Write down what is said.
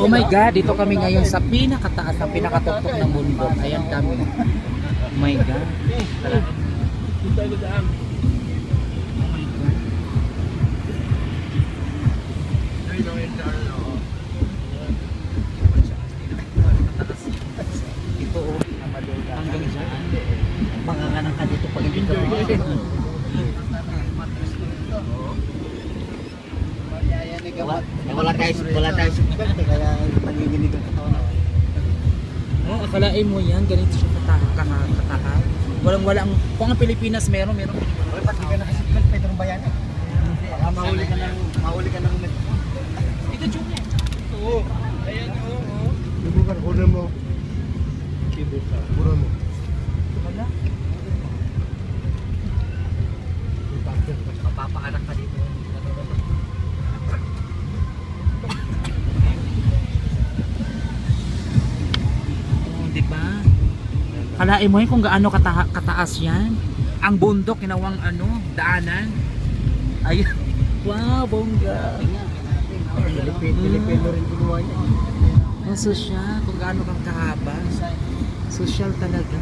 Oh my God, dito kami ngayon sa pinakataas, ang pinakatuktok ng bundok. Ayan kami. Oh my God. Ito oh, hanggang dyan. Manganganan ka dito pag hindi ka wala tayo swerte kaya nanginginig ang katawan. Oh, akalain mo yan, ganito siya kataas. Walang kung ang Pilipinas meron. Oy, ba't di ka nakasipil Pedro Bayani? Baka mahuli ka ng Ito June. Oo. Ayan, oo. Ibukan kunin mo. Ibukan. Kunin mo. Wala. Mapapaanak ka dito. Oh, di ba? Kalain mo yun kung gaano kataas yan. Ang bundok, kinawang daanan. Ay, wow, bongga. Pilipino rin ginawa niya. Ang sosyal, kung gaano kang kahaba. Sosyal talaga.